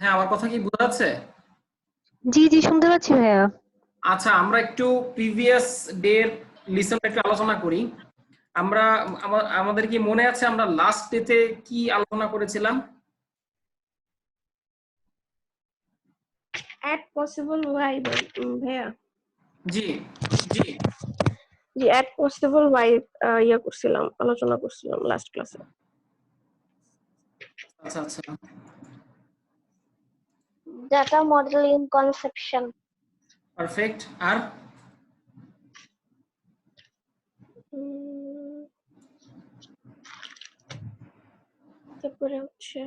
হ্যাঁ, আমার কথা কি বোঝা যাচ্ছে? জি জি শুনতে পাচ্ছি ভাইয়া। আচ্ছা, আমরা একটু প্রিভিয়াস ডে এর লিসনটা একটু আলোচনা করি। আমরা আমাদের কি মনে আছে আমরা লাস্ট ডেতে কি আলোচনা করেছিলাম? Add possible y ভাইয়া জি, জি। জি add possible y করছিলাম, আলোচনা করছিলাম লাস্ট ক্লাসে। আচ্ছা, আচ্ছা। Data modeling conception. পারফেক্ট। আর তারপরে হচ্ছে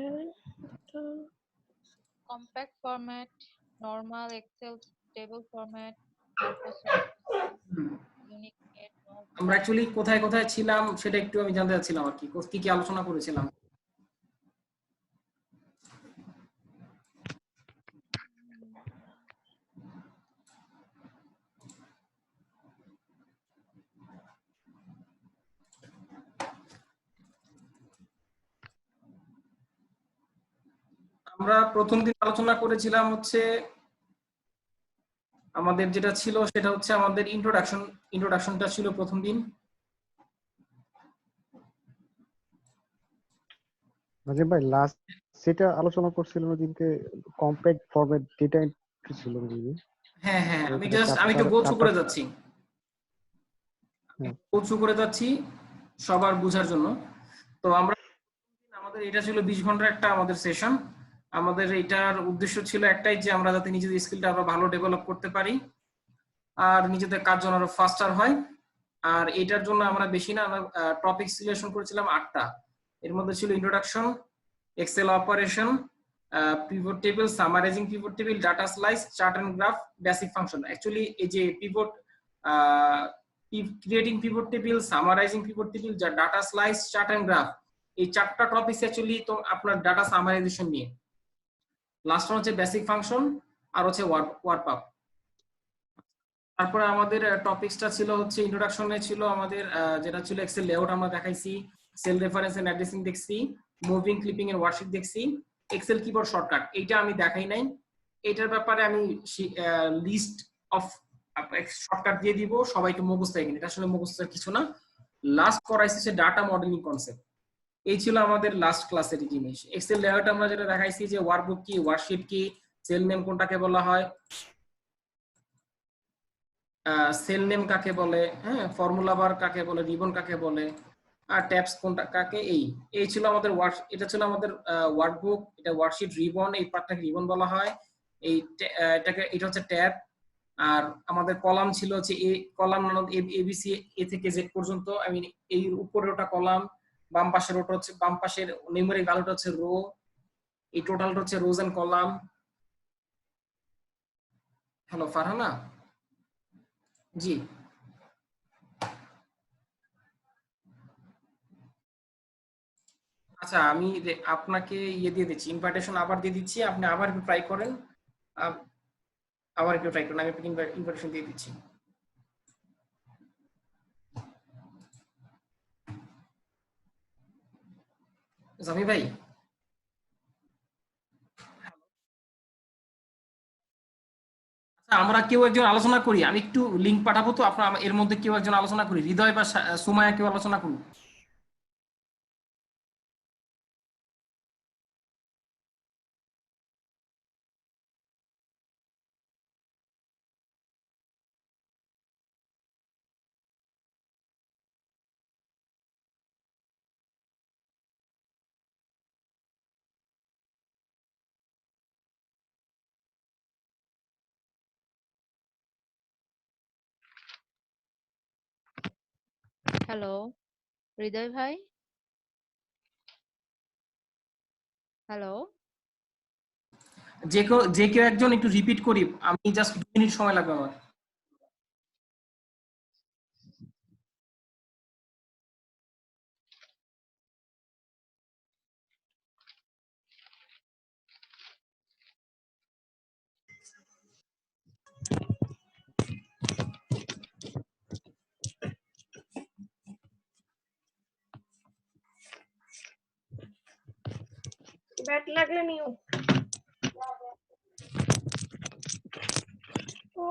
compact format, normal Excel table format, unique get আমরা অ্যাকচুয়ালি কোথায় কোথায় ছিলাম সেটা একটু আমি জানতে চাচ্ছিলাম আর কি কি কি আলোচনা করেছিলাম। আমরা প্রথম দিন আলোচনা করেছিলাম হচ্ছে আমাদের যেটা ছিল সেটা হচ্ছে আমাদের ইন্ট্রোডাকশনটা ছিল প্রথম দিন। নাজিম ভাই লাস্ট সেটা আলোচনা করছিলাম ওদিনকে কম্প্যাক্ট ফরম্যাট ডেটা এন্ট্রি ছিল নাকি? হ্যাঁ, হ্যাঁ, আমি ওখানে একটু গো থ্রু করে চারটা যাচ্ছি। গো থ্রু করে যাচ্ছি সবার বোঝার জন্য। তো আমাদের এটা ছিল 20 ঘন্টার একটা আমাদের সেশন। আমাদের এটার উদ্দেশ্য ছিল একটাই যে আমরা যাতে নিজেদের স্কিলটা আরো ভালো ডেভেলপ করতে পারি আর নিজেদের কাজ যেন আরো ফাস্টার হয়। আর এটার জন্য আমরা বেশি না, আমরা টপিক সিলেকশন করেছিলাম 8টা। এর মধ্যে ছিল introduction, excel operation, pivot table, summarizing pivot table, data slice, chart and graph, basic function. Actually এই যে pivot, creating pivot table, summarizing pivot table, যা data slice, chart and graph, এই 4টা টপিক অ্যাকচুয়ালি তো আপনার ডাটা সামারাইজেশন নিয়ে। Last হচ্ছে basic function আর হচ্ছে ওয়ার্ক আপ। তারপরে আমাদের টপিকসটা ছিল হচ্ছে ইন্ট্রোডাকশনে ছিল আমাদের যেটা ছিল এক্সেল লেআউট আমরা দেখাইছি, সেল রেফারেন্স এন্ড অ্যাড্রেসিং দেখছি, মুভিং ক্লিপিং এন্ড ওয়ার্কশিট দেখছি, এক্সেল কিবোর্ড শর্টকাট এইটা আমি দেখাই নাই। এটার ব্যাপারে আমি লিস্ট অফ শর্টকাট দিয়ে দিব, সবাইকে মুখস্থ এখানে, এটা আসলে মুখস্থের কিছু না। লাস্ট করাইছে সে ডাটা মডেলিং কনসেপ্ট। এই ছিল আমাদের লাস্ট ক্লাসের জিনিস। এক্সেল লেআউট আমরা যেটা দেখাইছি যে ওয়ার্কবুক কি, ওয়ার্কশিট কি, সেল নেম কোনটাকে বলা হয়, সেল নেম কাকে বলে, হ্যাঁ, ফর্মুলা বার কাকে বলে, রিবন কাকে বলে, আর ট্যাবস কোনটা কাকে, এই ছিল আমাদের এটা ছিল আমাদের ওয়ার্কবুক। এটা ওয়ার্কশিট, রিবন, এই পার্টটাকে রিবন বলা হয়। এটা হচ্ছে ট্যাব। আর আমাদের কলাম ছিল হচ্ছে এ কলাম, এবিসি, এ থেকে জেড পর্যন্ত। আই মিন এই উপরে ওটা কলাম, বাম পাশের ওটা হচ্ছে, বাম পাশের নিউমেরিক ভ্যালুটা হচ্ছে রো, এই টোটালটা হচ্ছে রোজ এন্ড কলাম। হ্যালো ফারহানা। জি, আচ্ছা, আমি আপনাকে দিয়ে দিচ্ছি, ইনভাইটেশন আবার দিয়ে দিচ্ছি, আপনি আবার একটু ট্রাই করেন। আবার একটু ট্রাই করেন, আমি আপনাকে ইনভাইটেশন দিয়ে দিচ্ছি। জামি ভাই, আচ্ছা, আমরা কেউ একজন আলোচনা করি, আমি একটু লিংক পাঠাবো, তো আপনার এর মধ্যে কেউ একজন আলোচনা করি, হৃদয় বা সুমায়া কেউ আলোচনা করুন। হ্যালো হৃদয় ভাই, হ্যালো। যে কেউ একজন একটু রিপিট করি, আমি জাস্ট 2 মিনিট সময় লাগবে আমার। ব্যাট লাগলে নিও। সরি,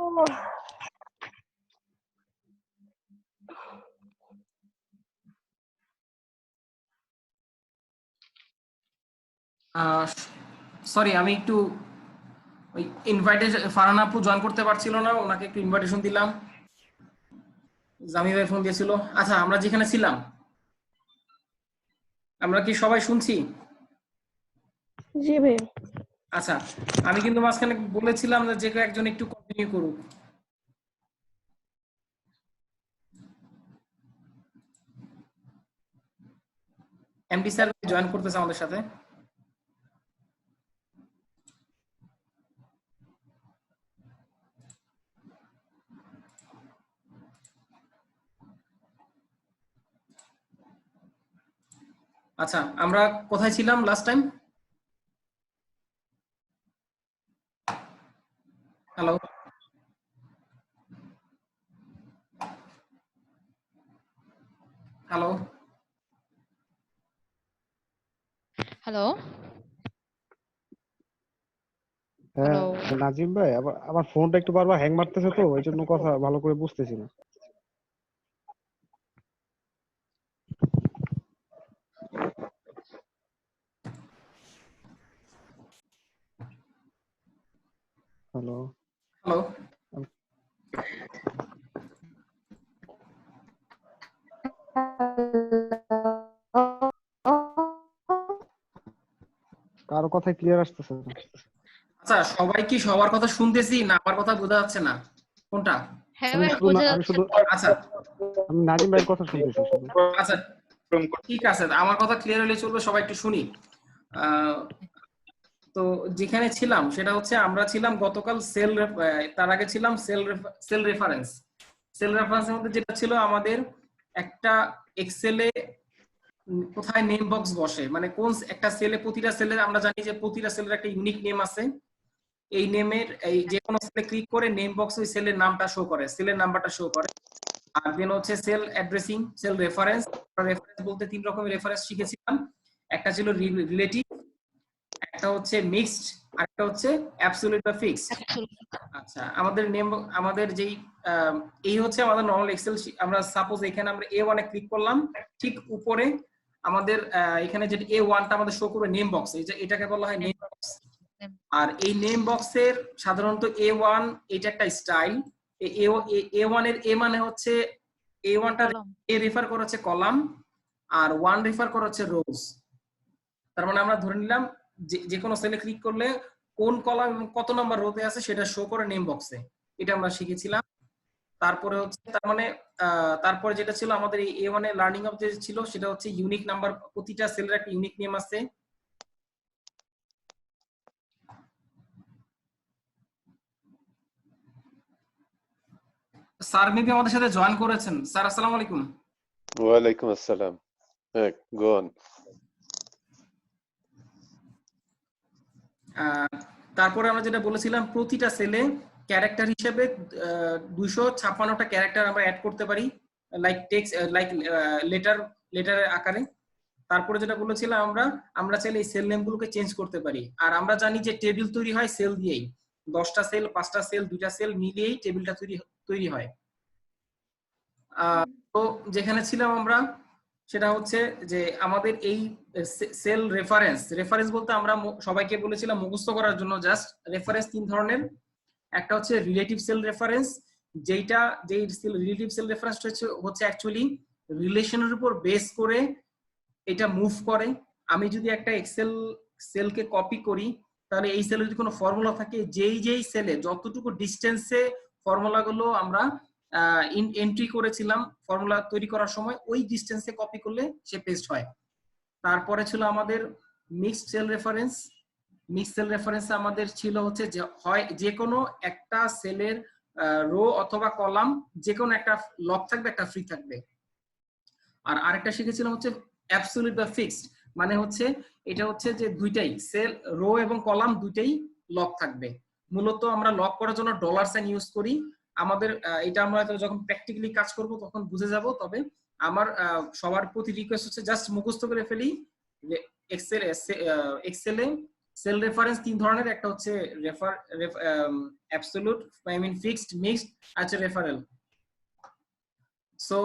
আমি একটু ওই ইনভাইটেশন, ফারহান আপু জয়েন করতে পারছিল না, ওনাকে একটু ইনভাইটেশন দিলাম। জামি ভাই ফোন দিয়েছিল। আচ্ছা, আমরা যেখানে ছিলাম, আমরা কি সবাই শুনছি? জি ভাই। আচ্ছা, আমি কিন্তু মাঝখানে বলেছিলাম যে কেউ একজন একটু কন্টিনিউ করুক। এমডি স্যার জয়েন করতেছে আমাদের সাথে। আচ্ছা, আমরা কোথায় ছিলাম last time? Hello, hello, hello, হ্যাঁ হ্যালো। নাজিম ভাই, আমার ফোনটা একটু বারবার হ্যাং মারতেছে, তো এই জন্য কথা ভালো করে বুঝতেছি না। হ্যালো। হ্যালো। কারো কথা ক্লিয়ার আসতেছে না। আচ্ছা, সবাই কি সবার কথা শুনতেছি না আমার কথা বোঝা যাচ্ছে না? কোনটা? হ্যাঁ আমি ভাই, শুধু বোঝা আমি যাচ্ছে। শুধু আচ্ছা আমি নাজিম ভাইয়ের কথা শুনতেছি শুধু। আচ্ছা, ঠিক আছে, আমার কথা ক্লিয়ার হলে চলবে, সবাই একটু শুনি। আহ, তো যেখানে ছিলাম সেটা হচ্ছে আমরা ছিলাম গতকাল তার আগে ছিলাম সেল রেফারেন্স। সেল রেফারেন্সের মধ্যে যেটা ছিল আমাদের একটা এক্সেলে কোথায় নেম বক্স বসে, মানে কোন একটা সেলে, প্রতিটা সেলে আমরা জানি যে প্রতিটা সেলের একটা ইউনিক নেম আছে। এই নেমের এই যে কোনো সেলে ক্লিক করে নেম বক্স ওই সেলের নামটা শো করে, সেলের নাম্বারটা শো করে। আর দেন হচ্ছে cell addressing, cell reference. Reference বলতে তিন রকমের রেফারেন্স শিখেছিলাম। একটা ছিল রিলেটিভ, একটা হচ্ছে মিক্সড, আর একটা হচ্ছে অ্যাবসলিউট বা ফিক্সড। আচ্ছা, আমাদের নেম, আমাদের যেই এই হচ্ছে আমাদের নর্মাল এক্সেল। আমরা সাপোজ এখানে আমরা A1 এ ক্লিক করলাম, ঠিক উপরে আমাদের এখানে যেটা A1 টা আমাদের শো করবে নেম বক্স, এই যে এটাকে বলা হয় নেম বক্স। আর এই নেম বক্সের সাধারণত A1 এটা একটা স্টাইল। A1 এর A মানে হচ্ছে A1 টা A রেফার করে হচ্ছে কলাম, আর 1 রেফার করে হচ্ছে রোজ। তার মানে আমরা ধরে নিলাম যে কোনো সেলে ক্লিক করলে কোন কলাম কত নাম্বার রোতে আছে সেটা শো করে নেম বক্সে। এটা আমরা শিখেছিলাম। তারপরে হচ্ছে তার মানে তারপরে যেটা ছিল আমাদের এই A1 এর লার্নিং অফ যে ছিল সেটা হচ্ছে ইউনিক নাম্বার, প্রতিটা সেলের একটা ইউনিক নেম আছে। স্যার মেবি আমাদের সাথে জয়েন করেছেন। স্যার আসসালামু আলাইকুম। ওয়ালাইকুম আসসালাম। হ্যাঁ, গো অন। তারপরে আমরা যেটা বলেছিলাম প্রতিটা সেলে ক্যারেক্টার হিসেবে 256টা ক্যারেক্টার আমরা অ্যাড করতে পারি, লাইক টেক্সট, লাইক লেটারের আকারে। তারপরে যেটা বলেছিলাম আমরা চাইলে এই সেল নেমগুলোকে চেঞ্জ করতে পারি। আর আমরা জানি যে টেবিল তৈরি হয় সেল দিয়েই, 10টা সেল, 5টা সেল, 2টা সেল মিলিয়েই টেবিলটা তৈরি হয়। তো যেখানে ছিলাম আমরা সেটা হচ্ছে যে আমাদের এই সেল রেফারেন্স বলতে আমরা সবাইকে বলেছিলাম মুখস্থ করার জন্য জাস্ট। রেফারেন্স তিন ধরনের। একটা হচ্ছে রিলেটিভ সেল রেফারেন্স, যেই রিলেটিভ সেল রেফারেন্স হচ্ছে অ্যাকচুয়ালি রিলেশনের উপর বেস করে এটা মুভ করে। আমি যদি একটা এক্সেল সেলকে কপি করি, তাহলে এই সেলে যদি কোনো ফর্মুলা থাকে, যেই সেলে যতটুকু ডিস্টেন্সে ফর্মুলাগুলো আমরা এন্ট্রি করেছিলাম ফর্মুলা তৈরি করার সময়, ওই ডিস্টেন্সে কপি করলে সে পেস্ট হয়। তারপরে ছিল আমাদের mixed cell reference. Mixed cell রেফারেন্সে আমাদের ছিল হচ্ছে যে হয় যে কোনো একটা সেলের রো অথবা কলাম যে কোনো একটা লক থাকবে, একটা ফ্রি থাকবে। আর আরেকটা শিখেছিলাম হচ্ছে অ্যাবসলিউট বা ফিক্সড, মানে হচ্ছে এটা হচ্ছে যে দুইটাই সেল, রো এবং কলাম দুইটাই লক থাকবে। মূলত আমরা লক করার জন্য ডলার সাইন ইউজ করি। আমাদের এটা আমরা যখন প্র্যাকটিক্যালি কাজ করব তখন বুঝে যাব। তবে আমার সবার প্রতি রিকোয়েস্ট হচ্ছে জাস্ট মুখস্থ করে ফেলি। এক্সেলে সেল রেফারেন্স তিন ধরনের, একটা হচ্ছে absolute, I mean fixed, mixed, আছে রেফারেল। সো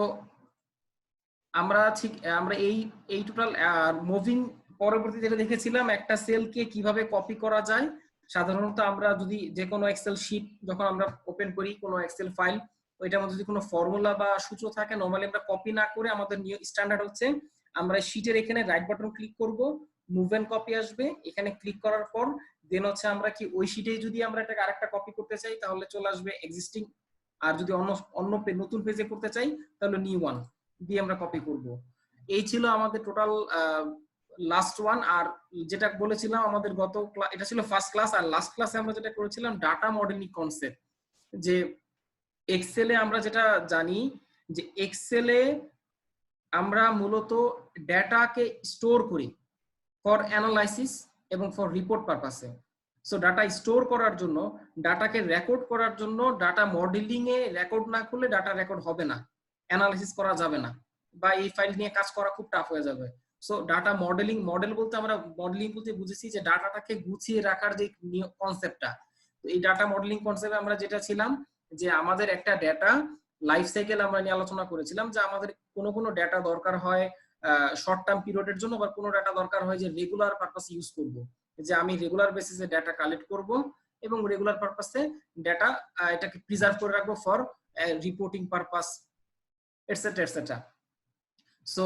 আমরা এই টোটাল মুভিং পরবর্তী যেটা দেখেছিলাম একটা সেলকে কিভাবে কপি করা যায়। সাধারণত আমরা যদি যে কোনো এক্সেল শিট যখন আমরা ওপেন করি, কোনো এক্সেল ফাইল, ওইটার মধ্যে যদি কোনো ফর্মুলা বা সূত্র থাকে, নরমালি আমরা কপি না করে আমাদের স্ট্যান্ডার্ড হচ্ছে আমরা শিটের এখানে রাইট বাটন ক্লিক করব, মুভ এন্ড কপি আসবে, এখানে ক্লিক করার পর দেন হচ্ছে আমরা কি ওই শিটেই যদি আমরা এটাকে আরেকটা কপি করতে চাই তাহলে চলে আসবে এক্সিস্টিং, আর যদি অন্য নতুন পেজে করতে চাই তাহলে নিউ ওয়ান দিয়ে আমরা কপি করব। এই ছিল আমাদের টোটাল লাস্ট ওয়ান। আর যেটা বলেছিলাম আমাদের এটা ছিল ফার্স্ট ক্লাস, আর লাস্ট ক্লাসে আমরা যেটা করেছিলাম ডাটা মডেলিং কনসেপ্ট, যে এক্সেলে আমরা যেটা জানি যে এক্সেলে আমরা মূলত ডেটাকে স্টোর করি ফর অ্যানালাইসিস এবং ফর রিপোর্ট পারপাসে। সো ডাটা স্টোর করার জন্য, ডাটাকে রেকর্ড করার জন্য, ডাটা মডেলিং এ রেকর্ড না করলে ডাটা রেকর্ড হবে না, অ্যানালাইসিস করা যাবে না, বা এই ফাইল নিয়ে কাজ করা খুব টাফ হয়ে যাবে। সো ডাটা মডেলিং, মডেল বলতে আমরা মডেলিং বলতে বুঝেছি যে ডাটাটাকে গুছিয়ে রাখার যে কনসেপ্টটা। তো এই ডাটা মডেলিং কনসেপ্টে আমরা যেটা ছিলাম যে আমাদের একটা ডেটা লাইফ সাইকেল আমরা নিয়ে আলোচনা করেছিলাম, যে আমাদের কোনো ডেটা দরকার হয় শর্ট টার্ম পিরিয়ডের জন্য, বা কোনো ডাটা দরকার হয় যে রেগুলার পারপাসে ইউজ করব, যে আমি রেগুলার বেসিসে ডাটা কালেক্ট করব এবং রেগুলার পারপাসে ডাটা এটাকে প্রিজার্ভ করে রাখবো for reporting purpose, etcetera etcetera. So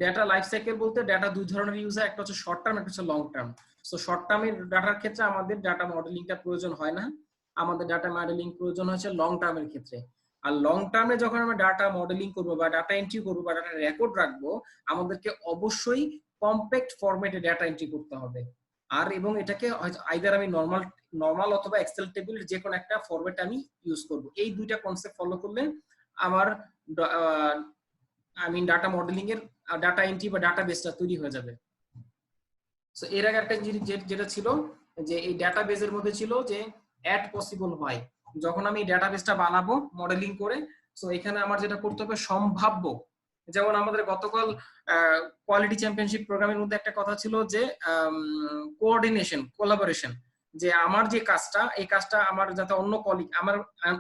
data life cycle বলতে ডাটা দুই ধরনের ইউজ হয়, একটা হচ্ছে শর্ট টার্ম, একটা হচ্ছে লং টার্ম। সো শর্ট টার্মের ডাটার ক্ষেত্রে আমাদের ডাটা মডেলিংটা প্রয়োজন হয় না, আমাদের ডাটা মডেলিং প্রয়োজন হচ্ছে লং টার্মের ক্ষেত্রে। আর লং টার্মে যখন আমরা ডাটা মডেলিং করবো বা ডাটা এন্ট্রি করবো বা ডাটা রেকর্ড রাখবো, আমাদেরকে অবশ্যই কম্প্যাক্ট ফরম্যাটে ডাটা এন্ট্রি করতে হবে। আর এবং এটাকে আইদার আমি নর্মাল অথবা এক্সেল টেবিল যে কোনো একটা ফরম্যাট আমি ইউজ করব। এই দুইটা কনসেপ্ট ফলো করলে আমার ডাটা মডেলিং এর ডাটা এন্ট্রি বা ডাটা বেসটা তৈরি হয়ে যাবে। সো এর আগে একটা জিনিস যেটা ছিল যে এই ডাটা বেসের মধ্যে ছিল যে অ্যাড পসিবল হয়, যখন আমি ডাটা বেসটা বানাবো মডেলিং করে। সো এখানে আমার যেটা করতে হবে সম্ভাব্য, যেমন আমাদের গতকাল কোয়ালিটি চ্যাম্পিয়নশিপ প্রোগ্রামের মধ্যে একটা কথা ছিল যে কোঅর্ডিনেশন, কোলাবোরেশন, যে আমার যে কাজটা, এই কাজটা আমার যাতে অন্য কলিগ,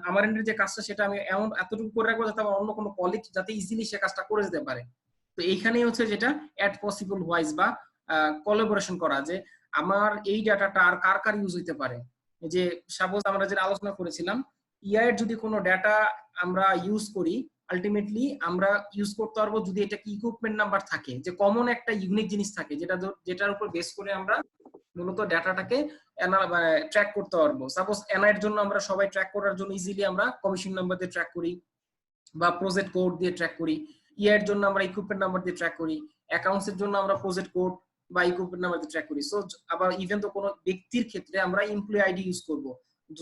আমার এন্ডের যে কাজটা সেটা আমি এমন এতটুকু করে রাখবো যাতে আমার অন্য কোনো কলিগ যাতে ইজিলি সে কাজটা করে যেতে পারে। তো এইখানেই হচ্ছে যেটা অ্যাড পসিবল ওয়াইজ বা কোলাবোরেশন করা, যে আমার এই ডাটাটা আর কার কার ইউজ হইতে পারে। যে সাপোজ আমরা যেটা আলোচনা করেছিলাম, ইয়ার যদি কোনো ডাটা আমরা ইউজ করি, আলটিমেটলি আমরা ইউজ করতে পারবো যদি এটা কি ইকুইপমেন্ট নাম্বার থাকে, যে কমন একটা ইউনিক জিনিস থাকে যেটার উপর বেস করে আমরা মূলত ডাটাটাকে ট্র্যাক করতে পারবো। সাপোজ এনআইয়ের জন্য আমরা সবাই ট্র্যাক করার জন্য ইজিলি আমরা কমিশন নাম্বার দিয়ে ট্র্যাক করি বা প্রজেক্ট কোড দিয়ে ট্র্যাক করি। ইয়ার জন্য আমরা ইকুইপমেন্ট নাম্বার দিয়ে ট্র্যাক করি। অ্যাকাউন্টস এর জন্য আমরা প্রজেক্ট কোড বা ইকুইপমেন্ট নাম্বার দিয়ে ট্র্যাক করি। সো আবার ইভেন তো কোনো ব্যক্তির ক্ষেত্রে আমরা এমপ্লয়ি আইডি ইউজ করব,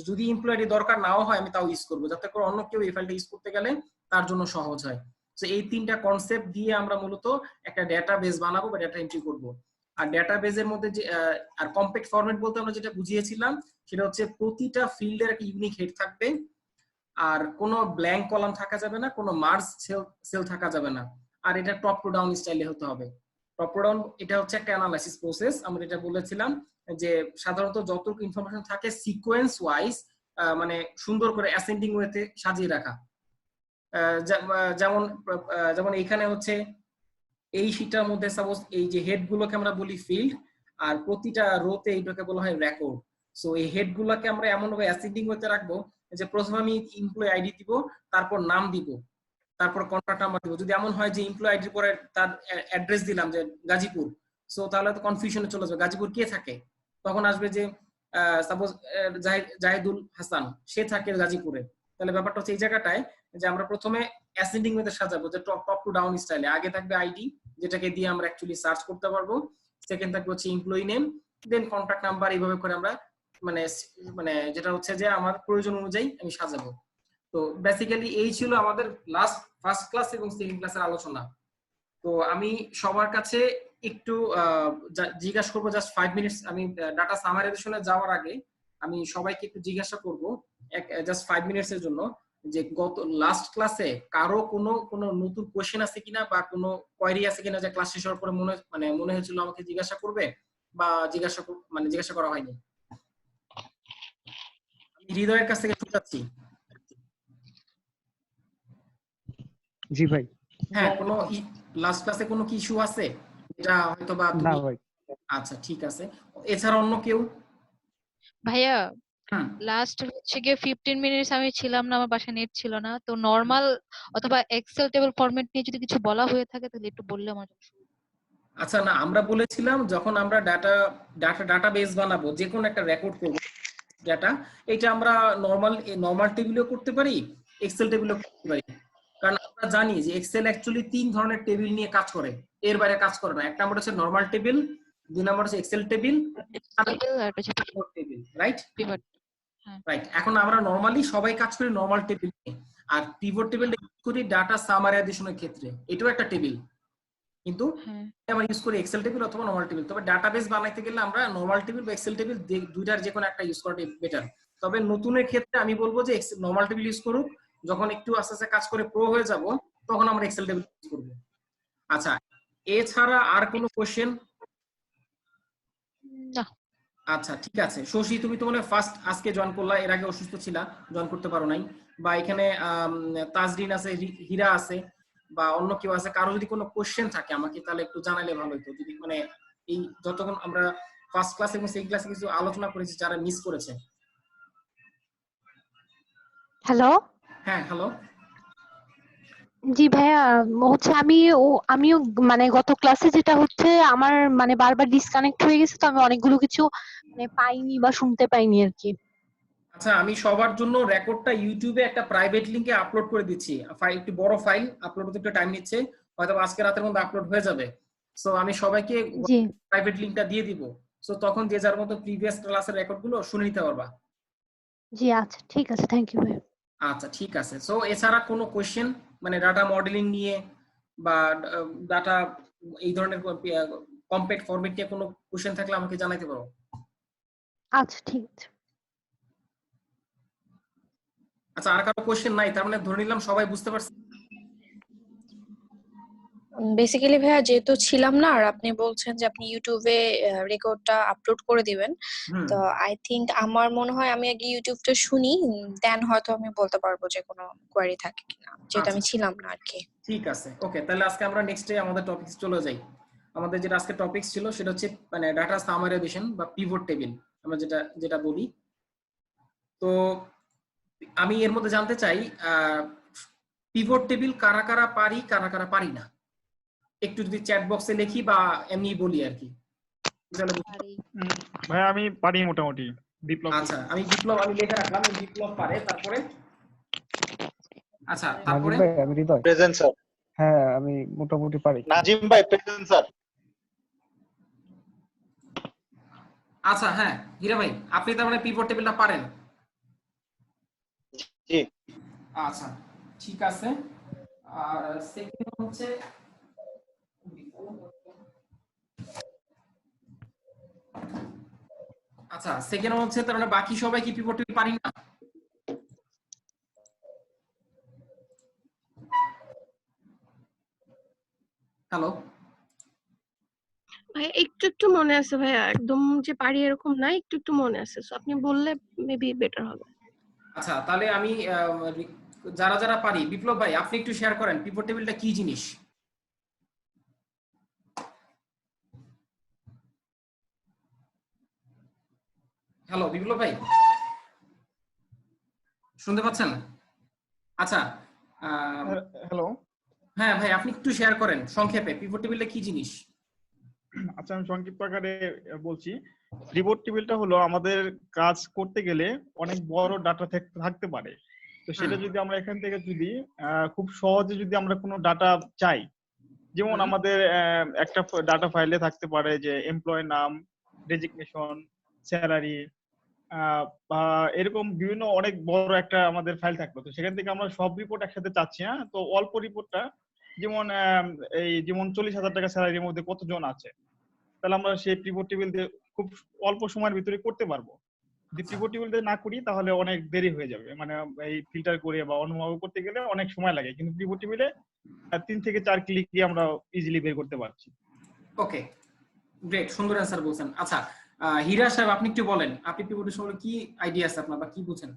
যদি এমপ্লয়ি আইডি দরকার নাও হয় আমি তাও ইউজ করবো, যাতে করে অন্য কেউ এই ফাইলটা ইউজ করতে গেলে তার জন্য সহজ হয়। সো এই তিনটা কনসেপ্ট দিয়ে আমরা মূলত একটা ডাটা বেস বানাবো বা ডাটা এন্ট্রি করব। আর ডাটা বেসের মধ্যে যে আর কম্প্যাক্ট ফরম্যাট বলতে আমরা যেটা বুঝিয়েছিলাম সেটা হচ্ছে প্রতিটা ফিল্ডের একটা ইউনিক হেড থাকবে, আর কোনো ব্ল্যাঙ্ক কলাম থাকা যাবে না, কোনো মার্জ সেল থাকা যাবে না, আর এটা টপ টু ডাউন স্টাইলে হতে হবে। টপ টু ডাউন এটা হচ্ছে একটা অ্যানালাইসিস প্রসেস। আমরা এটা বলেছিলাম যে সাধারণত যতটুকু ইনফরমেশন থাকে সিকোয়েন্স ওয়াইজ মানে সুন্দর করে অ্যাসেন্ডিং ওয়েতে সাজিয়ে রাখা। যেমন এইখানে হচ্ছে এই শীটটার মধ্যে সাপোজ এই যে হেড গুলোকে আমরা বলি ফিল্ড, আর প্রতিটা রোতে এইটাকে বলা হয় রেকর্ড। সো এই হেড গুলোকে আমরা এমন ভাবে অ্যাসেন্ডিং ওয়েতে রাখবো যে প্রথমে আমি এমপ্লয়ি আইডি দিব, তারপর নাম দিব, তারপর কন্ট্যাক্ট নাম্বার দিব। যদি এমন হয় যে এমপ্লয়ি আইডির পরে তার অ্যাড্রেস দিলাম যে গাজীপুর, সো তাহলে তো কনফিউশনে চলে যাবে গাজীপুর কে থাকে। তখন আসবে যে সাপোজ জাহিদুল হাসান, সে থাকে গাজীপুরে। তাহলে ব্যাপারটা হচ্ছে এই জায়গাটায় যে আমরা প্রথমে অ্যাসেন্ডিং ওয়েতে সাজাবো, যে টপ টু ডাউন স্টাইলে। আগে থাকবে আইডি, যেটাকে দিয়ে আমরা অ্যাকচুয়ালি সার্চ করতে পারবো। সেকেন্ড থাকবে হচ্ছে এমপ্লয়ি নেম, দেন কন্ট্যাক্ট নাম্বার। এইভাবে করে আমরা মানে যেটা হচ্ছে যে আমার প্রয়োজন অনুযায়ী আমি সাজাবো। তো বেসিক্যালি এই ছিল আমাদের ফার্স্ট ক্লাস এবং সেকেন্ড ক্লাসের আলোচনা। তো আমি সবার কাছে একটু জিজ্ঞাসা করবো, জাস্ট 5 মিনিটস। আমি ডাটা সামারাইজেশনে যাওয়ার আগে আমি সবাইকে একটু জিজ্ঞাসা করবো জাস্ট 5 মিনিটস এর জন্য, যে গত লাস্ট ক্লাসে কারো কোনো নতুন কোয়েশ্চেন আছে কিনা বা কোনো কোয়েরি আছে কিনা, যে ক্লাস শেষ হওয়ার পরে মনে হয়েছিল আমাকে জিজ্ঞাসা করবে। বা জিজ্ঞাসা করা হয়নি? আমি হৃদয়ের কাছ থেকে শুনতে। জি ভাই। হ্যাঁ, কোনো লাস্ট ক্লাসে কোনো কি ইস্যু আছে এটা হয়তো বা না তুমি? ভাই। আচ্ছা ঠিক আছে। এছাড়া অন্য কেউ? ভাইয়া হুম। লাস্ট হচ্ছে গিয়ে 15 মিনিটস আমি ছিলাম না, আমার বাসায় নেট ছিল না, তো নরমাল অথবা এক্সেল টেবিল ফরম্যাট নিয়ে যদি কিছু বলা হয়ে থাকে তাহলে একটু বললে আমার জন্য সুবিধা হতো। আচ্ছা না, আমরা বলেছিলাম যখন আমরা ডাটাবেস বানাবো, যে কোনো একটা রেকর্ড করব ডাটা, এটা আমরা নরমাল টেবিলেও করতে পারি, এক্সেল টেবিলেও করতে পারি। কারণ আমরা জানি যে এক্সেল অ্যাকচুয়ালি 3 ধরনের টেবিল নিয়ে কাজ করে, এর বাইরে কাজ করে না। এক নাম্বার হচ্ছে নরমাল টেবিল, দুই নাম্বার হচ্ছে এক্সেল টেবিল, টেবিল আর হচ্ছে পিভট টেবিল, রাইট? পিভট। হ্যাঁ রাইট। এখন আমরা নরমালি সবাই কাজ করি নরমাল টেবিল নিয়ে, আর পিভট টেবিলটা ইউজ করি ডাটা সামারাইজেশনের ক্ষেত্রে, এটাও একটা টেবিল, কিন্তু হ্যাঁ আমরা ইউজ করি এক্সেল টেবিল অথবা নরমাল টেবিল। তবে ডাটাবেস বানাইতে গেলে আমরা নরমাল টেবিল বা এক্সেল টেবিল দুইটার যে কোনো একটা ইউজ করাটাই বেটার। তবে নতুনের ক্ষেত্রে আমি বলবো যে নরমাল টেবিল ইউজ করুক, যখন একটু আস্তে আস্তে কাজ করে প্রো হয়ে যাব তখন আমরা এক্সেল টেবিল ইউজ করব। আচ্ছা, এছাড়া আর কোনো কোশ্চেন? না। আচ্ছা ঠিক আছে। শশী, তুমি তো মনে ফার্স্ট আজকে জয়েন করলা, এর আগে অসুস্থ ছিলা, জয়েন করতে পারো নাই। বা এখানে তাজরিন আছে, হীরা আছে, বা অন্য কেউ আছে, কারো যদি কোনো কোশ্চেন থাকে আমাকে তাহলে একটু জানাইলে ভালো হতো। যদি মানে এই যতক্ষণ আমরা ফার্স্ট ক্লাস এবং সেকেন্ড ক্লাসে কিছু আলোচনা করেছি যারা মিস করেছে। হ্যালো। হ্যাঁ হ্যালো। জি ভাইয়া, হচ্ছে আমিও মানে গত ক্লাসে যেটা হচ্ছে আমার মানে বারবার ডিসকানেক্ট হয়ে গেছে, তো আমি অনেকগুলো কিছু মানে পাইনি বা শুনতে পাইনি আর কি। আচ্ছা, আমি সবার জন্য রেকর্ডটা ইউটিউবে একটা প্রাইভেট লিংকে আপলোড করে দিচ্ছি। ফাইল একটু বড়, ফাইল আপলোড হতে একটু টাইম নিচ্ছে, হয়তো আজকে রাতের মধ্যে আপলোড হয়ে যাবে। সো আমি সবাইকে জি প্রাইভেট লিংকটা দিয়ে দিব। সো তখন যে যার মতো প্রিভিয়াস ক্লাসের রেকর্ডগুলো শুনে নিতে পারবা। জি, আচ্ছা ঠিক আছে, থ্যাংক ইউ ভাইয়া। আচ্ছা ঠিক আছে। সো এছাড়া কোনো কোশ্চেন মানে ডাটা মডেলিং নিয়ে বা ডাটা এই ধরনের কম্প্যাক্ট ফরম্যাট নিয়ে কোনো কোশ্চেন থাকলে আমাকে জানাইতে পারো। আচ্ছা ঠিক আছে। আচ্ছা, আর কারো কোশ্চেন নাই? তার মানে ধরে নিলাম সবাই বুঝতে পারছে। বেসিক্যালি ভাইয়া যেহেতু ছিলাম না, আর আপনি বলছেন যে আপনি ইউটিউবে রেকর্ডটা আপলোড করে দিবেন, হুম। তো আই থিংক আমার মনে হয় আমি আগে ইউটিউবটা শুনি, দেন হয়তো আমি বলতে পারবো যে কোনো কোয়ারি থাকে কিনা, যেহেতু আমি আচ্ছা ছিলাম না আর কি। ঠিক আছে, ওকে। তাহলে আজকে আমরা নেক্সট ডে আমাদের টপিকস চলে যাই। আমাদের যেটা আজকে টপিকস ছিল সেটা হচ্ছে মানে ডাটা সামারাইজেশন বা পিভট টেবিল আমরা যেটা যেটা বলি। তো আমি এর মধ্যে জানতে চাই পিভট টেবিল কারা কারা পারি, কারা কারা পারি না, একটু যদি চ্যাট বক্সে লিখি বা এমনি বলি আর কি। পারি। ভাই আমি পারি মোটামুটি। বিপ্লব। আচ্ছা, আমি লিখে রাখলাম, বিপ্লব পারে। তারপরে আচ্ছা, নাজিম তারপরে ভাই, আমি হৃদয়। Present sir. হ্যাঁ, আমি মোটামুটি পারি। নাজিম ভাই প্রেজেন্ট স্যার। আচ্ছা হ্যাঁ, হীরা ভাই আপনি তার মানে পিভট টেবিলটা পারেন? জি। আচ্ছা ঠিক আছে। আর সেকেন্ড হচ্ছে আচ্ছা সেকেন্ড হচ্ছে তার মানে বাকি সবাই কি পিভট টেবিল পারি না? হ্যালো ভাই একটু একটু মনে আছে ভাইয়া, একদম যে পারি এরকম না, একটু একটু মনে আছে, সো আপনি বললে মেবি বেটার হবে। আচ্ছা, তাহলে আমি যারা যারা পারি, বিপ্লব ভাই আপনি একটু শেয়ার করেন পিভট টেবিলটা কি জিনিস। হ্যালো বিপ্লব ভাই, শুনতে পাচ্ছেন? আচ্ছা হ্যালো। হ্যাঁ ভাই, আপনি একটু শেয়ার করেন সংক্ষেপে পিভট টেবিলটা কি জিনিস। আচ্ছা আমি সংক্ষিপ্ত আকারে বলছি। পিভট টেবিলটা হলো আমাদের কাজ করতে গেলে অনেক বড় ডাটা থাকতে পারে, তো সেটা যদি আমরা এখান থেকে যদি খুব সহজে যদি আমরা কোনো ডাটা চাই, যেমন আমাদের একটা ডাটা ফাইলে থাকতে পারে যে এমপ্লয়ের নাম, ডেজিগনেশন, স্যালারি, বা এরকম বিভিন্ন অনেক বড় একটা আমাদের ফাইল থাকলো, তো সেখান থেকে আমরা সব রিপোর্ট একসাথে চাচ্ছি। হ্যাঁ, তো অল্প রিপোর্টটা যেমন যেমন 40,000 টাকা স্যালারির মধ্যে কতজন আছে, তাহলে আমরা সেই পিভট টেবিল দিয়ে খুব অল্প সময়ের ভিতরে করতে পারবো। যদি পিভট টেবিল দিয়ে না করি তাহলে অনেক দেরি হয়ে যাবে, মানে এই ফিল্টার করে বা অন্যভাবে করতে গেলে অনেক সময় লাগে, কিন্তু পিভট টেবিলে 3 থেকে 4 ক্লিক দিয়ে আমরা ইজিলি বের করতে পারছি। ওকে, গ্রেট, সুন্দর অ্যান্সার বলছেন। আচ্ছা হীরা সাহেব, আপনি একটু বলেন, আপনি পিভট সম্পর্কে কি আইডিয়া আছে আপনার বা কি বুঝেন?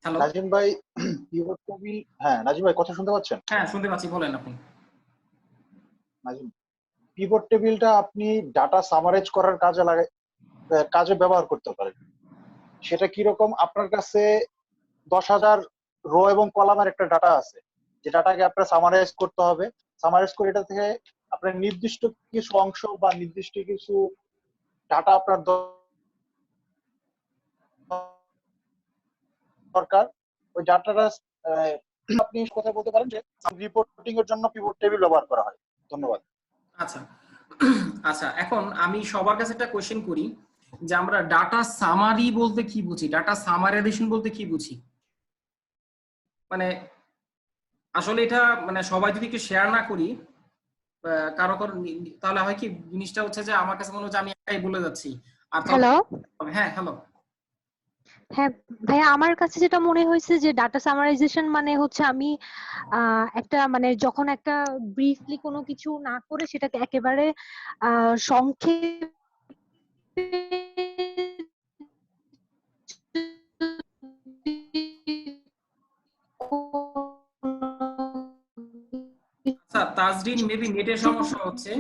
হ্যালো। নাজিম ভাই, পিভট টেবিল, হ্যাঁ নাজিম ভাই কথা শুনতে পাচ্ছেন? হ্যাঁ শুনতে পাচ্ছি, বলেন আপনি। নাজিম, পিভট টেবিলটা আপনি ডাটা সামারাইজ করার কাজে ব্যবহার করতে পারেন। সেটা কিরকম? আপনার কাছে 10,000 রো এবং কলামের একটা ডাটা আছে, যে ডাটাকে আপনার সামারাইজ করতে হবে। সামারাইজ করে এটা থেকে আপনার নির্দিষ্ট কিছু অংশ বা নির্দিষ্ট কিছু ডাটা আপনার দরকার। ওই ডাটাটা আপনি কথা বলতে পারেন যে রিপোর্টিং এর জন্য পিভট টেবিল ব্যবহার করা হয়। ধন্যবাদ। আচ্ছা আচ্ছা, এখন আমি সবার কাছে একটা কোশ্চেন করি যে আমরা ডাটা সামারি বলতে কি বুঝি, ডাটা সামারাইজেশন বলতে কি বুঝি? মানে আসলে এটা মানে সবাই যদি একটু শেয়ার না করি কারো কারো তাহলে হয় কি জিনিসটা হচ্ছে যে আমার কাছে মনে হচ্ছে আমি একাই বলে যাচ্ছি। আর হ্যালো। হ্যাঁ হ্যালো। হ্যাঁ ভাইয়া, আমার কাছে যেটা মনে হয়েছে যে ডাটা সামারাইজেশন মানে হচ্ছে আমি একটা মানে যখন একটা ব্রিফলি কোনো কিছু না করে সেটাকে একেবারে সংক্ষেপে আচ্ছা তাজরিন, মেবি নেটের সমস্যা হচ্ছে।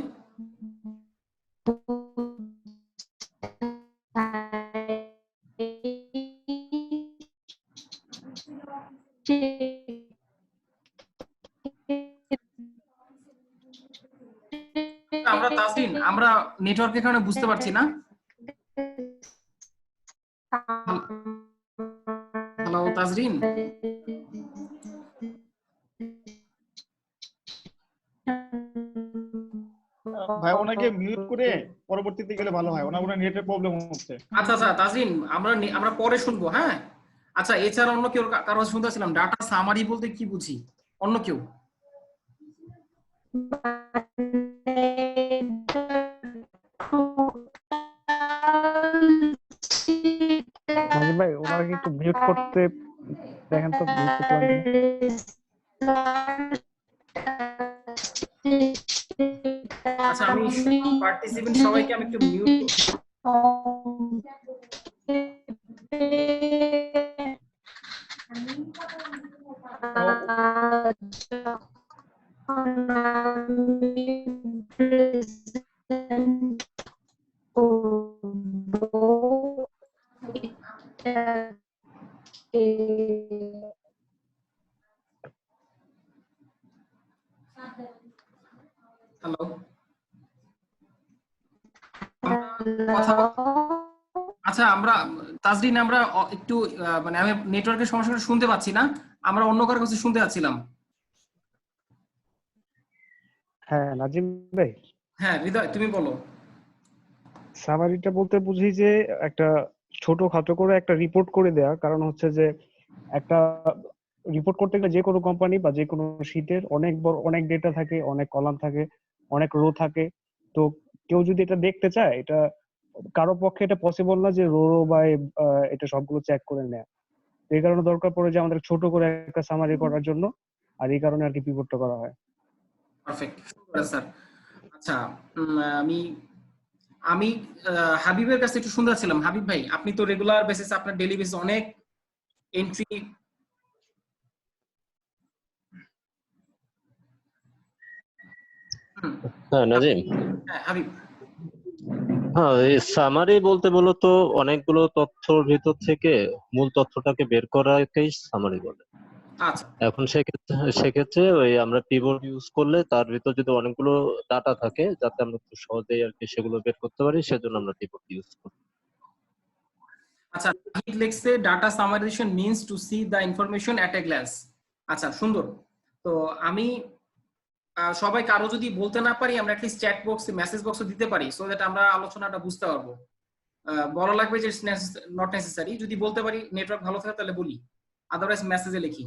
আমরা তাজরিন, আমরা নেটওয়ার্কের কারণে বুঝতে পারছি না। হ্যালো তাজরিন। ভাই ওনাকে মিউট করে পরবর্তীতে গেলে ভালো হয়, ওনার নেটের প্রবলেম হচ্ছে। আচ্ছা আচ্ছা তাজরিন, আমরা পরে শুনবো। হ্যাঁ আচ্ছা, এছাড়া অন্য কেউ কারো শুনতে ছিলাম ডাটা সামারি বলতে কি বুঝি? অন্য কেউ? নাজিম ভাই ওনাকে একটু মিউট করতে দেখেন তো, মিউট করতে পারেন কিনা? আচ্ছা আমি পার্টিসিপেন্ট সবাইকে আমি একটু মিউট হ্যালো আচ্ছা আমরা তাজরিন, আমরা একটু মানে আমি নেটওয়ার্কের সমস্যাটা শুনতে পাচ্ছি না, আমরা অন্য কারো কাছে শুনতে যাচ্ছিলাম। হ্যাঁ নাজিম ভাই, হ্যাঁ হৃদয় তুমি বলো। সামারিটা বলতে বুঝি যে একটা ছোটখাটো করে একটা রিপোর্ট করে দেয়া। কারণ হচ্ছে যে একটা রিপোর্ট করতে গেলে যে কোনো কোম্পানি বা যে কোনো শীটের অনেক বড় অনেক ডেটা থাকে, অনেক কলাম থাকে, অনেক রো থাকে। তো কেউ যদি এটা দেখতে চায়, এটা কারো পক্ষে এটা পসিবল না যে রো রো বা এটা সবগুলো চেক করে নেয়। এই কারণে দরকার পড়ে যে আমাদের ছোট করে একটা সামারি করার জন্য, আর এই কারণে আর কি পিভটটা করা হয়। Perfect sir. আচ্ছা আমি আমি হাবিবের কাছে একটু শুনতে ছিলাম। হাবিব ভাই, আপনি তো রেগুলার বেসিস আপনার ডেইলি বেসিস অনেক এন্ট্রি হ্যাঁ নাজিম, হ্যাঁ হাবিব। হ্যাঁ এই সামারি বলতে মূলত অনেকগুলো তথ্যর ভিতর থেকে মূল তথ্যটাকে বের করাকেই সামারি বলে। আচ্ছা এখন সেক্ষেত্রে ওই আমরা পিভট ইউজ করলে তার ভিতর যদি অনেকগুলো ডাটা থাকে, যাতে আমরা খুব সহজেই আর কি সেগুলো বের করতে পারি, সেজন্য আমরা পিভট ইউজ করি। আচ্ছা হিট লেক্সে data summarization means to see the information at a glance. আচ্ছা সুন্দর। তো আমি সবাই কারো যদি বলতে না পারি, আমরা অ্যাটলিস্ট চ্যাট বক্সে মেসেজ বক্সে দিতে পারি, সো দ্যাট আমরা আলোচনাটা বুঝতে পারবো। বলা লাগবে যে নট নেসেসারি, যদি বলতে পারি নেটওয়ার্ক ভালো থাকে তাহলে বলি, আদারওয়াইজ মেসেজে লিখি।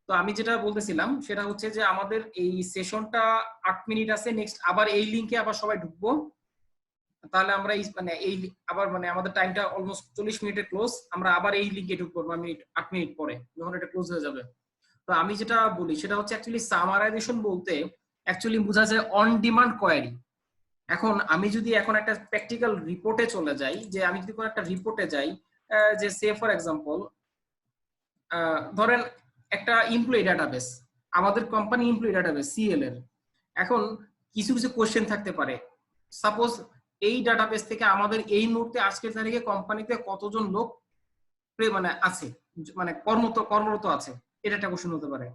তো আমি যেটা বলতেছিলাম সেটা হচ্ছে যে আমাদের এই সেশনটা 8 মিনিট আছে, নেক্সট আবার এই লিংকে আবার সবাই ঢুকবো, তাহলে আমরা মানে এই আবার মানে আমাদের টাইমটা অলমোস্ট 40 মিনিটের ক্লোজ, আমরা আবার এই লিংকে ঢুকবো 8 মিনিট পরে যখন এটা ক্লোজ হয়ে যাবে। তো আমি যেটা বলি সেটা হচ্ছে অ্যাকচুয়ালি সামারাইজেশন বলতে অ্যাকচুয়ালি বোঝা যায় অন ডিমান্ড কোয়ারি। এখন আমি যদি এখন একটা প্র্যাকটিক্যাল রিপোর্টে চলে যাই, যে আমি যদি কোনো একটা রিপোর্টে যাই, যে সে ফর এক্সাম্পল ধরেন একটা এমপ্লয়ি ডাটাবেস, আমাদের কোম্পানি এমপ্লয়ি ডাটাবেস সিএল এর। এখন কিছু কিছু কোশ্চেন থাকতে পারে, সাপোজ এই ডাটাবেস থেকে আমাদের এই মুহূর্তে আজকের তারিখে কোম্পানিতে কতজন লোক মানে আছে, মানে কর্মরত আছে, এটা একটা কোশ্চেন হতে পারে।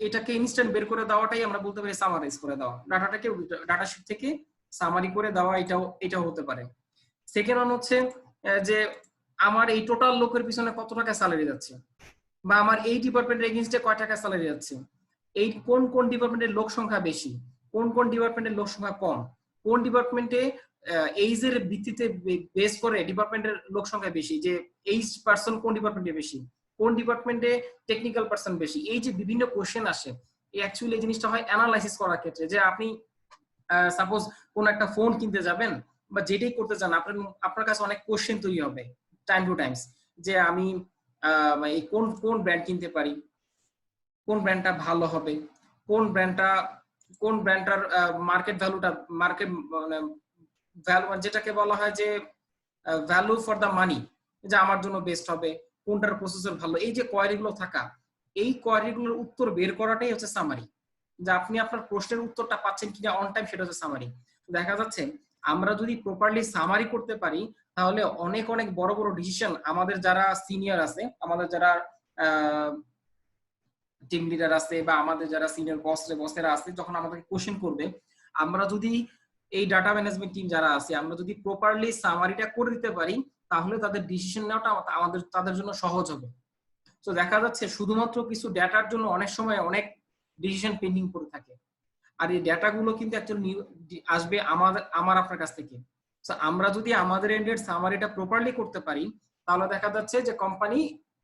এটাকে ইনস্ট্যান্ট বের করে দেওয়াটাই আমরা বলতে পারি সামারাইজ করে দেওয়া, ডাটাটাকে ডাটা শিট থেকে সামারি করে দেওয়া, এটাও হতে পারে। সেকেন্ড ওয়ান হচ্ছে যে আমার এই টোটাল লোকের পিছনে কত টাকা স্যালারি যাচ্ছে, বা আমার এই ডিপার্টমেন্টের এগেইনস্টে কয় টাকা স্যালারি যাচ্ছে, এই কোন কোন ডিপার্টমেন্টের লোক সংখ্যা বেশি, কোন কোন ডিপার্টমেন্টের লোক সংখ্যা কম, কোন ডিপার্টমেন্টে এইজের ভিত্তিতে বেস করে ডিপার্টমেন্টের লোক সংখ্যা বেশি, যে এইজ পার্সন কোন ডিপার্টমেন্টে বেশি, কোন ডিপার্টমেন্টে টেকনিক্যাল পার্সন বেশি। এই যে বিভিন্ন কোশ্চেন আসে, অ্যাকচুয়ালি এই জিনিসটা হয় অ্যানালাইসিস করার ক্ষেত্রে, যে আপনি সাপোজ কোন একটা ফোন কিনতে যাবেন বা যেটাই করতে চান, আপনার কাছে অনেক কোশ্চেন তৈরি হবে টাইম টু টাইমস, যে আমি এই কোন ব্র্যান্ড কিনতে পারি, কোন ব্র্যান্ডটা ভালো হবে, কোন ব্র্যান্ডটার মার্কেট ভ্যালুটা, মার্কেট মানে ভ্যালু যেটাকে বলা হয় যে ভ্যালু ফর দ্য মানি, যে আমার জন্য বেস্ট হবে, কোনটার প্রসেসর ভালো। এই যে কোয়ারি গুলো থাকা, এই কোয়ারি গুলোর উত্তর বের করাটাই হচ্ছে সামারি, যে আপনি আপনার প্রশ্নের উত্তরটা পাচ্ছেন কিনা অন টাইম, সেটা হচ্ছে সামারি। দেখা যাচ্ছে আমরা যদি প্রপারলি সামারি করতে পারি, তাহলে অনেক অনেক বড় বড় ডিসিশন আমাদের যারা সিনিয়র আছে, আমাদের যারা টিম লিডার আছে, বা আমাদের যারা সিনিয়র বসেরা আছে, যখন আমাদেরকে কোশ্চেন করবে, আমরা যদি এই ডাটা ম্যানেজমেন্ট টিম যারা আছে, আমরা যদি প্রপারলি সামারিটা করে দিতে পারি, তাহলে তাদের ডিসিশন নেওয়াটা তাদের জন্য সহজ হবে। তো দেখা যাচ্ছে শুধুমাত্র কিছু ডেটার জন্য অনেক সময় অনেক ডিসিশন পেন্ডিং করে থাকে, আর এই ডেটাগুলো কিন্তু অ্যাকচুয়ালি আসবে আমার আপনার কাছ থেকে। তো আমরা যদি আমাদের এন্ডের সামারিটা প্রপারলি করতে পারি, তাহলে দেখা যাচ্ছে যে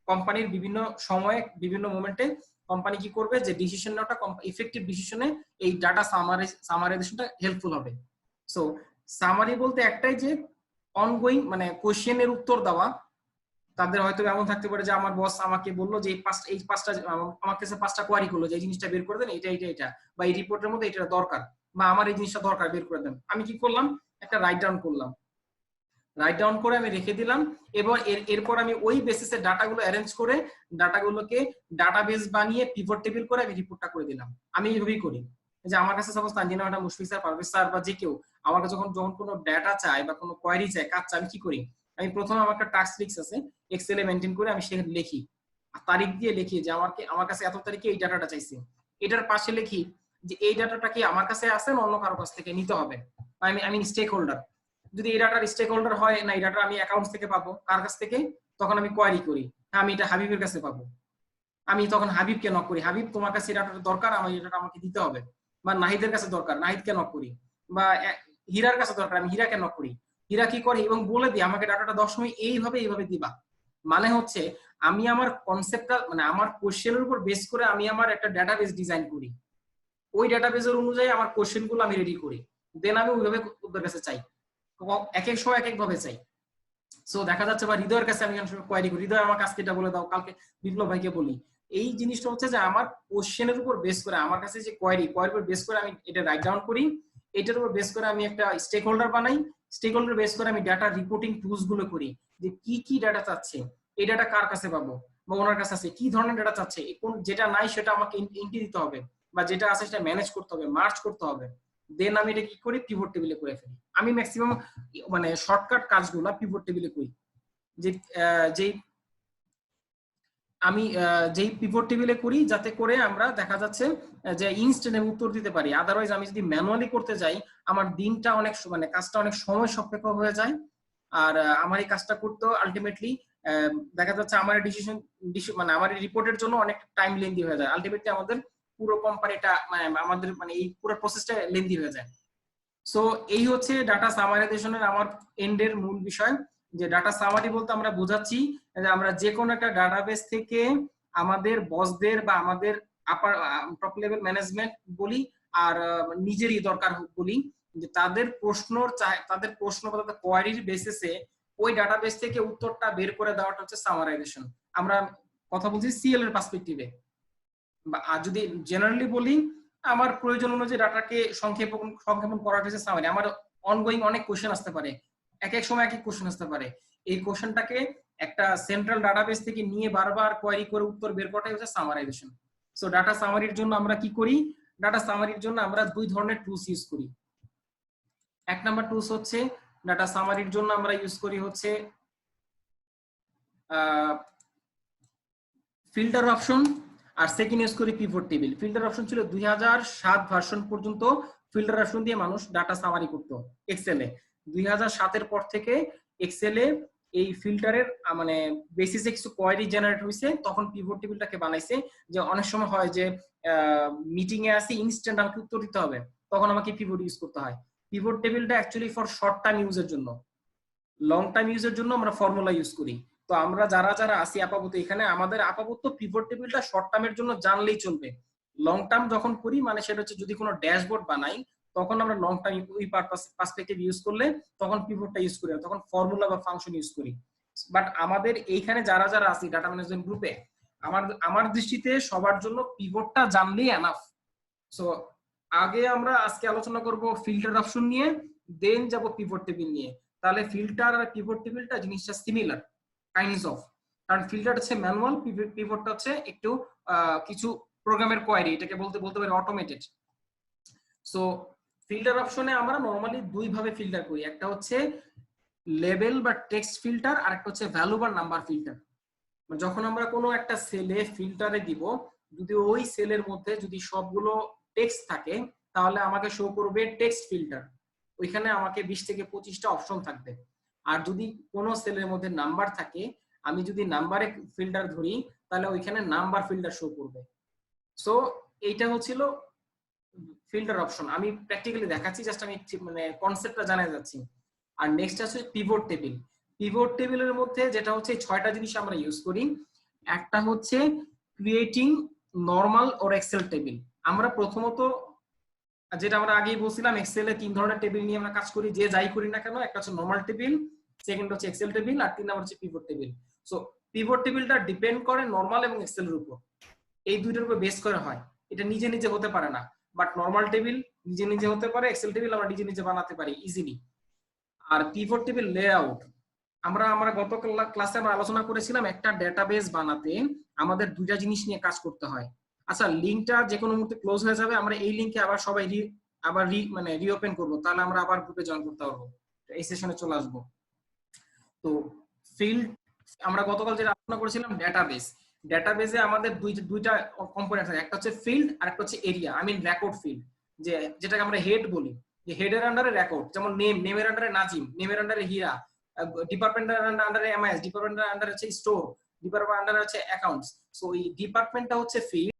কোম্পানির বিভিন্ন সময়ে বিভিন্ন মোমেন্টে কোম্পানি কি করবে, যে ডিসিশন নেওয়াটা ইফেক্টিভ ডিসিশনে এই ডাটা সামারাইজেশনটা হেল্পফুল হবে। সো সামারি বলতে একটাই, যে অনগোয়িং মানে কোশ্চেনের উত্তর দেওয়া। তাদের হয়তো এমন থাকতে পারে যে আমার বস আমাকে বললো যে এই পাঁচটা আমার কাছে 5টা কোয়ারি করলো, যে এই জিনিসটা বের করে দেন, এটা বা এই রিপোর্টের মধ্যে এটা দরকার, বা আমার এই জিনিসটা দরকার, বের করে দেন। আমি কি করলাম, একটা রাইট ডাউন করে আমি রেখে দিলাম, এবং এরপর আমি ওই বেসিসে ডাটাগুলো অ্যারেঞ্জ করে ডাটাগুলোকে ডাটাবেস বানিয়ে পিভট টেবিল করে আমি রিপোর্টটা করে দিলাম। আমি এইভাবেই করি, যে আমার কাছে suppose Tanzina madam, Mushfiq sir, Parvez sir বা যে কেউ আমার কাছে যখন কোনো ডাটা চায় বা কোনো কোয়ারি চায়, কাজ চায়, আমি কি করি, আমি প্রথমে আমার একটা টাস্ক লিস্ট আছে এক্সেলে মেনটেন করে, আমি সেখানে লিখি, তারিখ দিয়ে লিখি যে আমার কাছে এত তারিখে এই ডাটাটা চাইছে, এটার পাশে লিখি যে এই ডাটাটা কি আমার কাছে আছে না অন্য কারো কাছ থেকে নিতে হবে, আমি স্টেক হোল্ডার, যদি এই ডাটার স্টেক হোল্ডার হয় না, এই ডাটা আমি অ্যাকাউন্টস থেকে পাবো, কার কাছ থেকে, তখন আমি কোয়ারি করি, হ্যাঁ আমি এটা হাবিবের কাছে পাবো, আমি তখন হাবিবকে নক করি, হাবিব তোমার কাছে এই ডাটাটা দরকার, আমার এই ডাটা আমাকে দিতে হবে, বা নাহিদের কাছে দরকার, নাহিদকে নক করি, বা হীরার কাছে দরকার, আমি হীরাকে নক করি, হীরা কি করে এবং বলে দিই আমাকে ডাটাটা 10 সময় এইভাবে দিবা। মানে হচ্ছে আমি আমার কনসেপ্টটা মানে আমার কোশ্চেনের উপর বেস করে আমি আমার একটা ডাটাবেস ডিজাইন করি, ওই ডাটাবেসের অনুযায়ী আমার কোশ্চেন গুলো আমি রেডি করি, দেন আমি ওইভাবে ওদের কাছে চাই, এক এক সময় এক এক ভাবে চাই। সো দেখা যাচ্ছে বা হৃদয়ের কাছে আমি কোয়ারি করি, হৃদয় আমার কাছে এটা বলে দাও, কালকে বিপ্লব ভাইকে বলি। এই জিনিসটা হচ্ছে যে আমার কোশ্চেনের উপর বেস করে আমার কাছে যে কোয়ারির উপর বেস করে আমি এটা রাইট ডাউন করি, এটার উপর বেস করে আমি একটা স্টেক হোল্ডার বানাই, স্টেক হোল্ডার বেস করে আমি ডাটা রিপোর্টিং টুলস গুলো করি, যে কি ডাটা চাচ্ছে, এই ডাটা কার কাছে পাবো, বা ওনার কাছে আছে, কি ধরনের ডাটা চাচ্ছে, কোন যেটা নাই সেটা আমাকে এন্ট্রি দিতে হবে, বা যেটা আছে সেটা ম্যানেজ করতে হবে, মার্জ করতে হবে, দেন আমি এটা কি করি, পিভট টেবিলে করে ফেলি। আমি ম্যাক্সিমাম মানে শর্টকাট কাজগুলো পিভট টেবিলে করি, যেই পিভট টেবিলে করি, যাতে করে আমরা দেখা যাচ্ছে যে ইনস্ট্যান্ট উত্তর দিতে পারি। আদারওয়াইজ আমি যদি ম্যানুয়ালি করতে যাই, আমার দিনটা অনেক মানে কাজটা অনেক সময় সাপেক্ষ হয়ে যায়, আর আমার এই কাজটা করতে আলটিমেটলি দেখা যাচ্ছে আমার ডিসিশন মানে আমার রিপোর্টের জন্য অনেক টাইম লেন্দি হয়ে যায়, আলটিমেটলি আমাদের পুরো কোম্পানিটা আমাদের মানে এই পুরো প্রসেসটা লেন্দি হয়ে যায়। সো এই হচ্ছে ডাটা সামারাইজেশনের আমার এন্ডের মূল বিষয়, যে ডাটা সামারি বলতে আমরা বোঝাচ্ছি যে আমরা যে কোনো একটা ডাটাবেস থেকে আমাদের বসদের বা আমাদের আপার টপ লেভেল ম্যানেজমেন্ট বলি আর নিজেরই দরকার বলি, যে তাদের প্রশ্ন বা তাদের কোয়ারির বেসিসে ওই ডাটাবেস থেকে উত্তরটা বের করে দেওয়াটা হচ্ছে সামারাইজেশন। আমরা কথা বলছি সিএল এর পার্সপেক্টিভে। আর যদি জেনারেলি বলি, আমার প্রয়োজন অনুযায়ী ডাটাকে সংক্ষেপণ করা হয়েছে সামারি। আমার অনগোয়িং অনেক কোশ্চেন আসতে পারে, এক এক সময় এক এক কোশ্চেন আসতে পারে, এই কোশ্চেনটাকে একটা সেন্ট্রাল ডাটাবেস থেকে নিয়ে বারবার কোয়ারি করে উত্তর বের করাটাই হচ্ছে সামারাইজেশন। সো ডাটা সামারির জন্য আমরা কি করি, ডাটা সামারির জন্য আমরা দুই ধরনের টুলস ইউজ করি। এক নাম্বার টুলস হচ্ছে ডাটা সামারির জন্য আমরা ইউজ করি হচ্ছে ফিল্টার অপশন, আর সেকেন্ড ইউজ করি পিভট টেবিল। ফিল্টার অপশন ছিল 2007 ভার্সন পর্যন্ত ফিল্টার অপশন দিয়ে মানুষ ডাটা সামারি করতো এক্সেলে। 2007 এর পর থেকে এক্সেলে এই ফিল্টারের মানে বেসিসে কিছু কোয়েরি জেনারেট হয়েছে, তখন পিভট টেবিলটাকে বানাইছে। যে অনেক সময় হয় যে মিটিং এ আসি, ইনস্ট্যান্ট আমাকে উত্তর দিতে হবে, তখন আমাকে পিভট ইউজ করতে হয়। পিভট টেবিলটা অ্যাকচুয়ালি ফর শর্ট টাইম ইউজের জন্য, লং টাইম ইউজের জন্য আমরা ফর্মুলা ইউজ করি। তো আমরা যারা যারা আসি আপাতত এখানে, আমাদের আপাতত পিভট টেবিলটা শর্ট টার্মের জন্য জানলেই চলবে। লং টার্ম যখন করি মানে সেটা হচ্ছে যদি কোনো ড্যাশবোর্ড বানাই, তখন আমরা লং টার্ম ওই পার্সপেক্টিভ ইউজ করলে তখন পিভটটা ইউজ করি, তখন ফর্মুলা বা ফাংশন ইউজ করি। বাট আমাদের এইখানে যারা যারা আসি ডাটা ম্যানেজমেন্ট গ্রুপে, আমার দৃষ্টিতে সবার জন্য পিভটটা জানলেই এনাফ। সো আগে আমরা আজকে আলোচনা করব ফিল্টার অপশন নিয়ে, দেন যাব পিভট টেবিল নিয়ে। তাহলে ফিল্টার আর পিভট টেবিলটা জিনিসটা সিমিলার কাইন্ডস অফ, কারণ ফিল্টার হচ্ছে ম্যানুয়াল, পিভটটা হচ্ছে একটু কিছু প্রোগ্রামের কোয়েরি, এটাকে বলতে পারি অটোমেটেড। সো ফিল্টার অপশনে আমরা নরমালি দুই ভাবে ফিল্টার করি, একটা হচ্ছে লেবেল বা টেক্সট ফিল্টার, আর একটা হচ্ছে ভ্যালু বা নাম্বার ফিল্টার। যখন আমরা কোনো একটা সেলে ফিল্টারে দিব, যদি ওই সেলের মধ্যে যদি সবগুলো টেক্সট থাকে তাহলে আমাকে শো করবে টেক্সট ফিল্টার, ওইখানে আমাকে 20 থেকে 25টা অপশন থাকবে। আর যদি কোনো সেলের মধ্যে নাম্বার থাকে, আমি যদি নাম্বারে ফিল্টার ধরি তাহলে ওইখানে নাম্বার ফিল্টার শো করবে। সো এইটা হচ্ছিল ফিল্টার অপশন। আমি প্র্যাকটিক্যালি দেখাচ্ছি, জাস্ট আমি মানে কনসেপ্টটা জানাই যাচ্ছি। আর নেক্সট আছে পিভট টেবিল। পিভট টেবিলের মধ্যে যেটা হচ্ছে 6টা জিনিস আমরা ইউজ করি। একটা হচ্ছে creating normal or Excel table. আমরা প্রথমত যেটা আমরা আগেই বলছিলাম, এক্সেলে 3 ধরনের টেবিল নিয়ে আমরা কাজ করি, যে যাই করি না কেন। একটা হচ্ছে নরমাল টেবিল, সেকেন্ড হচ্ছে এক্সেল টেবিল, আর 3 নাম্বার হচ্ছে পিভট টেবিল। সো পিভট টেবিলটা ডিপেন্ড করে নরমাল এবং এক্সেলের উপর, এই দুইটার উপর বেস করে হয়। এটা নিজে নিজে হতে পারে না, বাট নরমাল টেবিল নিজে নিজে হতে পারে, এক্সেল টেবিল আমরা নিজে নিজে বানাতে পারি ইজিলি। আর পিভট টেবিল লেআউট, আমরা গত ক্লাসে আমরা আলোচনা করেছিলাম, একটা ডেটাবেস বানাতে আমাদের দুইটা জিনিস নিয়ে কাজ করতে হয়। আচ্ছা, লিংকটা যে কোনো মুহূর্তে ক্লোজ হয়ে যাবে, আমরা এই লিংকে আবার সবাই রিওপেন করব, তাহলে আমরা আবার গ্রুপে জয়েন করতে পারবো, এই সেশনে চলে আসবো। তো ফিল্ড, আমরা গতকাল যেটা আলোচনা করেছিলাম ডেটাবেসে আমাদের দুইটা কম্পোনেন্ট থাকে, একটা হচ্ছে ফিল্ড আর একটা হচ্ছে area, I mean record field, যেটাকে আমরা হেড বলি। যে হেডের আন্ডারে রেকর্ড, যেমন নেমের আন্ডারে নাজিম, নেমের আন্ডারে হীরা, ডিপার্টমেন্টের আন্ডারে এমআইএস, ডিপার্টমেন্টের আন্ডারে হচ্ছে স্টোর, ডিপার্টমেন্টের আন্ডারে হচ্ছে অ্যাকাউন্টস। সো এই ডিপার্টমেন্টটা হচ্ছে ফিল্ড,